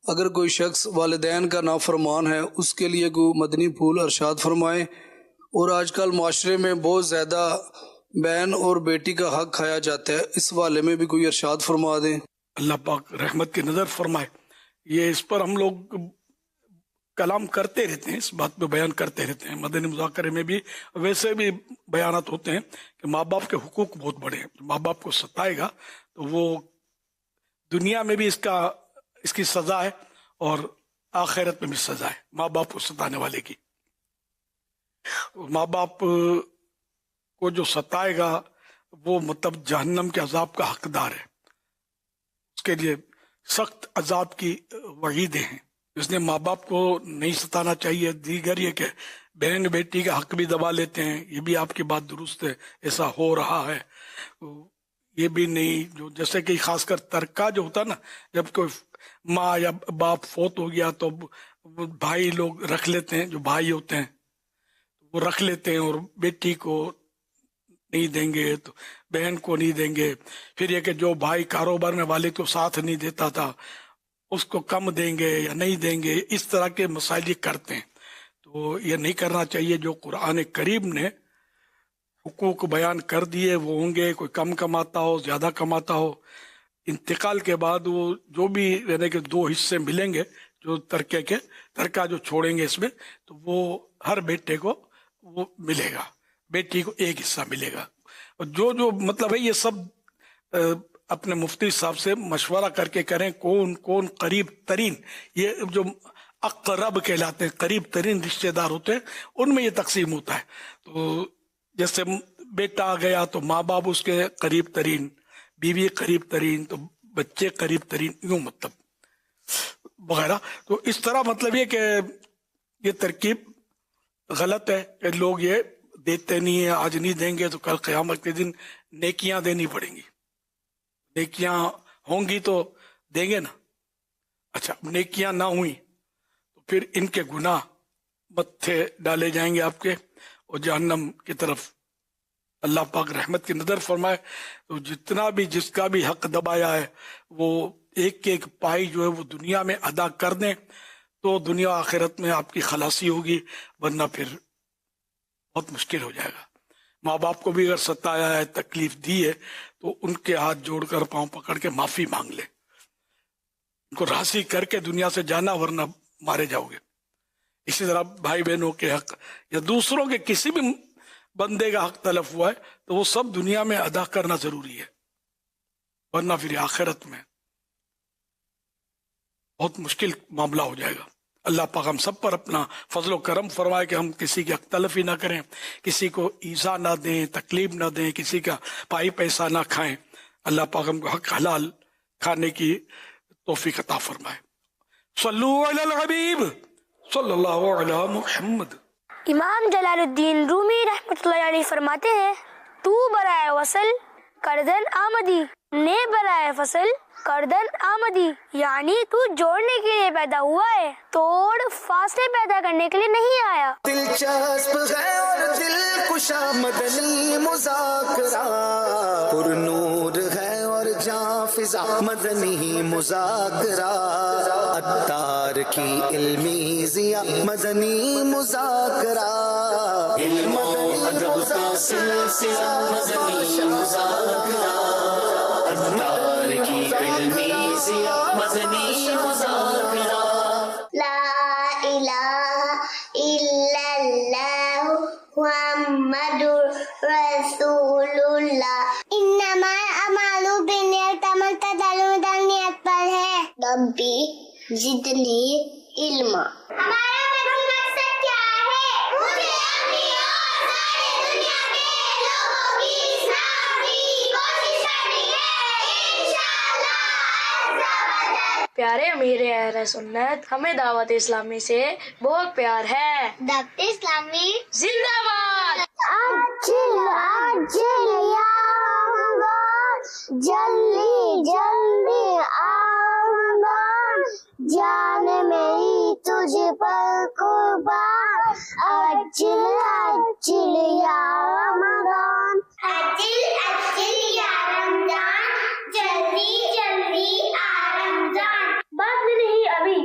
اگر کوئی شخص والدین کا نافرمان ہے اس کے لیے کوئی مدنی پھول ارشاد فرمائیں۔ اور آج کل معاشرے میں بہت زیادہ بہن اور بیٹی کا حق کھایا جاتا ہے، اس حوالے میں بھی کوئی ارشاد فرما دیں۔ اللہ پاک رحمت کی نظر فرمائے۔ یہ اس پر ہم لوگ کلام کرتے رہتے ہیں، اس بات پہ بیان کرتے رہتے ہیں، مدنی مذاکرے میں بھی ویسے بھی بیانات ہوتے ہیں کہ ماں باپ کے حقوق بہت بڑے ہیں۔ ماں باپ کو ستائے گا تو وہ دنیا میں بھی اس کی سزا ہے اور آخرت میں بھی سزا ہے ماں باپ کو ستانے والے کی۔ ماں باپ کو جو ستائے گا وہ مطلب جہنم کے عذاب کا حقدار ہے، اس کے لیے سخت عذاب کی وعیدیں ہیں۔ اس نے ماں باپ کو نہیں ستانا چاہیے۔ دیگر یہ کہ بہن بیٹی کا حق بھی دبا لیتے ہیں، یہ بھی آپ کی بات درست ہے، ایسا ہو رہا ہے۔ یہ بھی نہیں، جو جیسے کہ خاص کر ترکہ جو ہوتا نا، جب کوئی ماں یا باپ فوت ہو گیا تو بھائی لوگ رکھ لیتے ہیں، جو بھائی ہوتے ہیں وہ رکھ لیتے ہیں، اور بیٹی کو نہیں دیں گے تو بہن کو نہیں دیں گے۔ پھر یہ کہ جو بھائی کاروبار میں والد کو ساتھ نہیں دیتا تھا اس کو کم دیں گے یا نہیں دیں گے، اس طرح کے مسائل کرتے ہیں۔ تو یہ نہیں کرنا چاہیے۔ جو قرآن کریم نے حقوق بیان کر دیے وہ ہوں گے، کوئی کم کماتا ہو زیادہ کماتا ہو، انتقال کے بعد وہ جو بھی یعنی کہ 2 حصے ملیں گے جو ترکہ جو چھوڑیں گے اس میں، تو وہ ہر بیٹے کو وہ ملے گا، بیٹی کو 1 حصہ ملے گا۔ اور جو مطلب ہے یہ سب اپنے مفتی صاحب سے مشورہ کر کے کریں، کون قریب ترین، یہ جو اقرب کہلاتے ہیں، قریب ترین رشتہ دار ہوتے ہیں، ان میں یہ تقسیم ہوتا ہے۔ تو جیسے بیٹا آ گیا تو ماں باپ اس کے قریب ترین، بیوی قریب ترین، تو بچے قریب ترین، یوں مطلب وغیرہ۔ تو اس طرح مطلب یہ کہ یہ ترکیب غلط ہے کہ لوگ یہ دیتے نہیں ہیں، آج نہیں دیں گے تو کل قیامت کے دن نیکیاں دینی پڑیں گی، نیکیاں ہوں گی تو دیں گے نا۔ اچھا، نیکیاں نہ ہوئی تو پھر ان کے گناہ متھے ڈالے جائیں گے آپ کے، اور جہنم کی طرف اللہ پاک رحمت کی نظر فرمائے۔ تو جتنا بھی جس کا بھی حق دبایا ہے وہ ایک پائی جو ہے وہ دنیا میں ادا کر دیں تو دنیا آخرت میں آپ کی خلاصی ہوگی، ورنہ پھر بہت مشکل ہو جائے گا۔ ماں باپ کو بھی اگر ستایا ہے، تکلیف دی ہے، تو ان کے ہاتھ جوڑ کر پاؤں پکڑ کے معافی مانگ لے، ان کو راضی کر کے دنیا سے جانا، ورنہ مارے جاؤ گے۔ اسی طرح بھائی بہنوں کے حق یا دوسروں کے کسی بھی بندے کا حق تلف ہوا ہے تو وہ سب دنیا میں ادا کرنا ضروری ہے، ورنہ پھر آخرت میں بہت مشکل معاملہ ہو جائے گا۔ اللہ پاک ہم سب پر اپنا فضل و کرم فرمائے کہ ہم کسی کی حق تلفی نہ کریں، کسی کو ایذا نہ دیں، تکلیف نہ دیں، کسی کا پائی پیسہ نہ کھائیں۔ اللہ پاک ہم کو حق حلال کھانے کی توفیق عطا فرمائے۔ صلو علی الحبیب صلی اللہ علی محمد۔ امام جلال الدین رومی رحمۃ اللہ علیہ فرماتے ہیں، تو برائے وصل کردن آمدی، نے برائے فصل کردن آمدی، یعنی تو جوڑنے کے لیے پیدا ہوا ہے، توڑ فاصلے پیدا کرنے کے لیے نہیں آیا۔ دلچسپ ہے اور دل کشا مدنی مذاکرہ، پر نور ہے اور جاں فضا مدنی مذاکرہ، عطار کی علمی ضیاء مدنی مذاکرہ، علم و ادب کا سلسلہ مدنی مذاکرہ، عطار کی علمی ضیاء مدنی مذاکرہ۔ لا الہ الا اللہ محمد رسول اللہ، انما الاعمال بالنیات، عمل کا دل نیت پر ہے۔ ربی زدنی علما، ہمارا مقصد کیا ہے؟ مجھے اپنی اور ساری دنیا کے لوگوں کی اصلاح کی کوشش کرنی ہے، انشاءاللہ عز و جل۔ پیارے امیر اہل سنت، ہمیں دعوت اسلامی سے بہت پیار ہے۔ دعوت اسلامی زندہ باد۔ عجل عجل یا رمضان، جلدی جلدی آ رمضان، جان میری تجھ پر قربان، عجل عجل یا رمضان، عجل عجل یا رمضان، جلدی جلدی آ رمضان۔ بات میں نہیں ابھی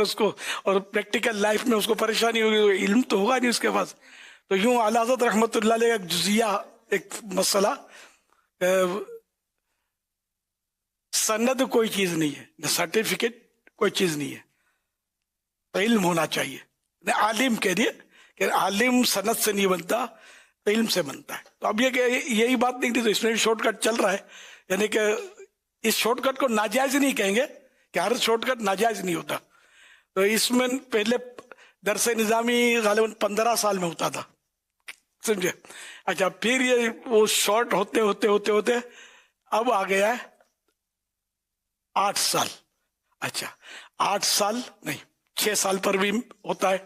اس کو اور پریکٹیکل لائف میں اس کو پریشانی ہوگی، علم تو ہوگا نہیں اس کے پاس. تو یوں اعلیٰ حضرت رحمۃ اللہ علیہ ایک جزیہ، ایک مسئلہ، سند کوئی چیز نہیں ہے، سرٹیفکیٹ کوئی چیز نہیں ہے، علم ہونا چاہیے. عالم کہہ دیے کہ عالم سند سے نہیں بنتا، علم سے بنتا ہے. تو اب یہ کہ یہی بات نہیں تھی، تو اس میں بھی شارٹ کٹ چل رہا ہے. یعنی کہ اس شارٹ کٹ کو ناجائز نہیں کہیں گے کہ ہر شارٹ کٹ ناجائز نہیں ہوتا. تو اس میں پہلے درس نظامی غالباً 15 سال میں ہوتا تھا، سمجھے. اچھا پھر یہ وہ شارٹ ہوتے ہوتے ہوتے ہوتے اب آ گیا ہے 8 سال. اچھا 8 سال نہیں، 6 سال پر بھی ہوتا ہے،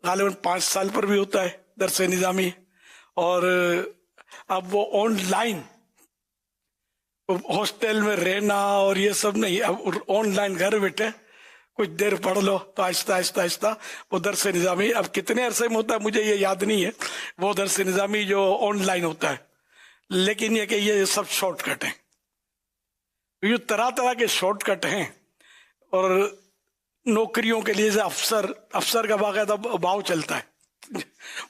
غالباً 5 سال پر بھی ہوتا ہے درس نظامی. اور اب وہ آن لائن ہاسٹل میں رہنا اور یہ سب نہیں، اب آن لائن گھر بیٹھے کچھ دیر پڑھ لو تو آہستہ آہستہ آہستہ وہ درس نظامی اب کتنے عرصے میں ہوتا ہے مجھے یہ یاد نہیں ہے، وہ درس نظامی جو آن لائن ہوتا ہے. لیکن یہ کہ یہ سب شارٹ کٹ ہیں، یہ طرح طرح کے شارٹ کٹ ہیں. اور نوکریوں کے لیے افسر کا باقاعدہ بھاؤ چلتا ہے.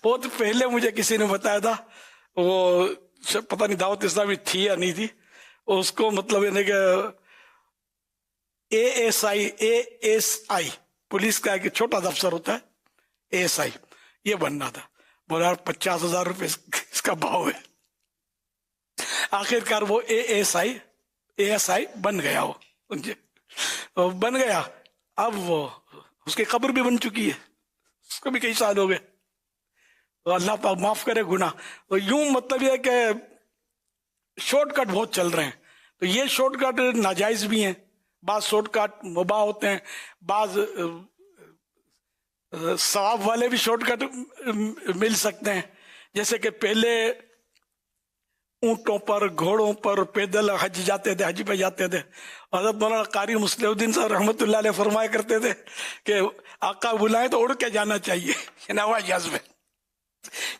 بہت پہلے مجھے کسی نے بتایا تھا، وہ پتہ نہیں دعوت اسلامی تھی یا نہیں تھی، اس کو مطلب یعنی کہ اے ایس آئی پولیس کا ایک چھوٹا سا افسر ہوتا ہے، اے ایس آئی یہ بننا تھا. بولا 50,000 روپے اس کا بھاؤ ہے. آخر کار وہ اے ایس آئی بن گیا، وہ بن گیا. اب وہ اس کی قبر بھی بن چکی ہے، اس کو بھی کئی سال ہو گئے. تو اللہ پاک معاف کرے گناہ. تو یوں مطلب یہ کہ شارٹ کٹ بہت چل رہے ہیں. تو یہ شارٹ کٹ ناجائز بھی ہیں، بعض شارٹ کٹ مباح ہوتے ہیں، بعض ثواب والے بھی شارٹ کٹ مل سکتے ہیں. جیسے کہ پہلے اونٹوں پر، گھوڑوں پر پیدل حج جاتے تھے، حج پہ جاتے تھے. حضرت مولانا قاری مصلح الدین صاحب رحمۃ اللہ علیہ فرمایا کرتے تھے کہ آقا بلائیں تو اڑ کے جانا چاہیے، یعنی ہوائی جہاز میں.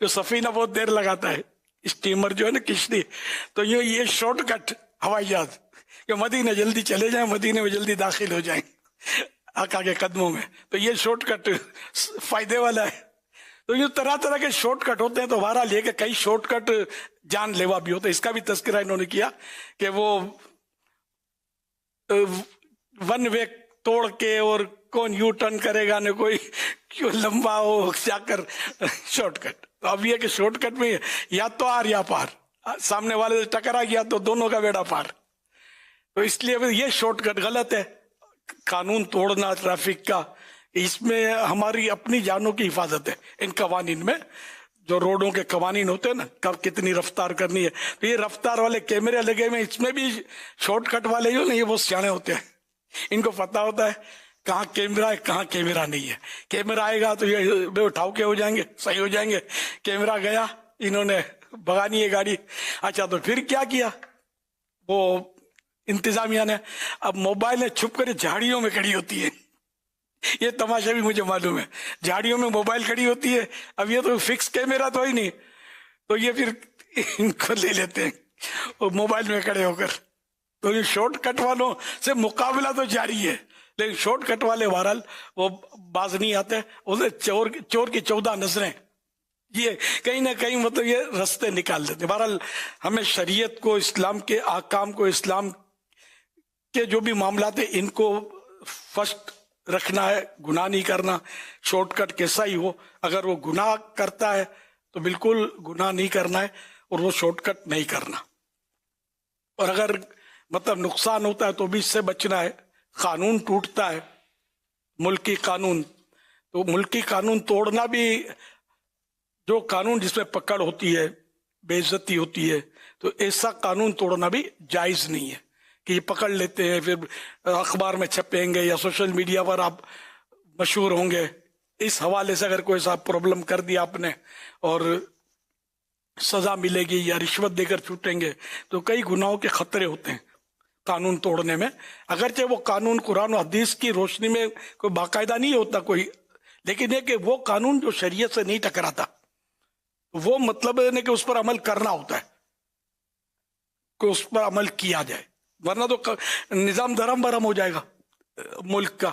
جو سفینہ بہت دیر لگاتا ہے، اسٹیمر جو ہے نا کشتی، تو یہ شارٹ کٹ ہوائی جہاز کہ مدینے جلدی چلے جائیں، مدینے میں جلدی داخل ہو جائیں آقا کے قدموں میں. تو یہ شارٹ کٹ فائدے والا ہے. تو یہ طرح طرح کے شارٹ کٹ ہوتے ہیں. تو بہرحال یہ کہ کئی شارٹ کٹ جان لیوا بھی ہوتے ہیں. اس کا بھی تذکرہ انہوں نے کیا کہ وہ ون وے توڑ کے اور کون یو ٹرن کرے گا، نہ کوئی کیوں لمبا ہو جا کر شارٹ کٹ. تو اب یہ کہ شارٹ کٹ میں یا تو آر یا پار، سامنے والے سے ٹکرا گیا تو دونوں کا بیڑا پار. تو اس لیے یہ شارٹ کٹ غلط ہے. قانون توڑنا ٹریفک کا، اس میں ہماری اپنی جانوں کی حفاظت ہے. ان قوانین میں جو روڈوں کے قوانین ہوتے ہیں نا، کب کتنی رفتار کرنی ہے، تو یہ رفتار والے کیمرے لگے ہوئے، اس میں بھی شارٹ کٹ والے جو نا یہ بہت سیانے ہوتے ہیں. ان کو پتہ ہوتا ہے کہاں کیمرہ ہے کہاں کیمرہ نہیں ہے. کیمرہ آئے گا تو یہ بے اٹھاؤ کے ہو جائیں گے، صحیح ہو جائیں گے. کیمرہ گیا، انہوں نے بھگانی ہے گاڑی. اچھا تو پھر کیا کیا وہ انتظامیہ نے؟ اب موبائلیں چھپ کر جھاڑیوں میں کھڑی ہوتی ہے. یہ تماشا بھی مجھے معلوم ہے، جھاڑیوں میں موبائل کھڑی ہوتی ہے. اب یہ تو فکس کیمرہ تو ہی نہیں، تو یہ پھر ان کو لے لیتے ہیں وہ موبائل میں کھڑے ہو کر. تو یہ شارٹ کٹ والوں سے مقابلہ تو جاری ہے، لیکن شارٹ کٹ والے بہرحال وہ باز نہیں آتے. اسے چور کی 14 نظریں، یہ کہیں نہ کہیں مطلب یہ رستے نکال دیتے. بہرحال ہمیں شریعت کو، اسلام کے احکام کو، اسلام کے جو بھی معاملات ہیں ان کو فرسٹ رکھنا ہے، گناہ نہیں کرنا. شارٹ کٹ کیسا ہی ہو، اگر وہ گناہ کرتا ہے تو بالکل گناہ نہیں کرنا ہے، اور وہ شارٹ کٹ نہیں کرنا. اور اگر مطلب نقصان ہوتا ہے تو بھی اس سے بچنا ہے. قانون ٹوٹتا ہے، ملکی قانون، تو ملکی قانون توڑنا بھی، جو قانون جس میں پکڑ ہوتی ہے، بے عزتی ہوتی ہے، تو ایسا قانون توڑنا بھی جائز نہیں ہے کہ یہ پکڑ لیتے ہیں پھر اخبار میں چھپیں گے یا سوشل میڈیا پر آپ مشہور ہوں گے. اس حوالے سے اگر کوئی صاحب پرابلم کر دیا آپ نے اور سزا ملے گی یا رشوت دے کر چھوٹیں گے، تو کئی گناہوں کے خطرے ہوتے ہیں قانون توڑنے میں. اگرچہ وہ قانون قرآن و حدیث کی روشنی میں کوئی باقاعدہ نہیں ہوتا کوئی، لیکن یہ کہ وہ قانون جو شریعت سے نہیں ٹکراتا، وہ مطلب ہے کہ اس پر عمل کرنا ہوتا ہے، کہ اس پر عمل کیا جائے، ورنہ تو نظام دھرم برہم ہو جائے گا ملک کا.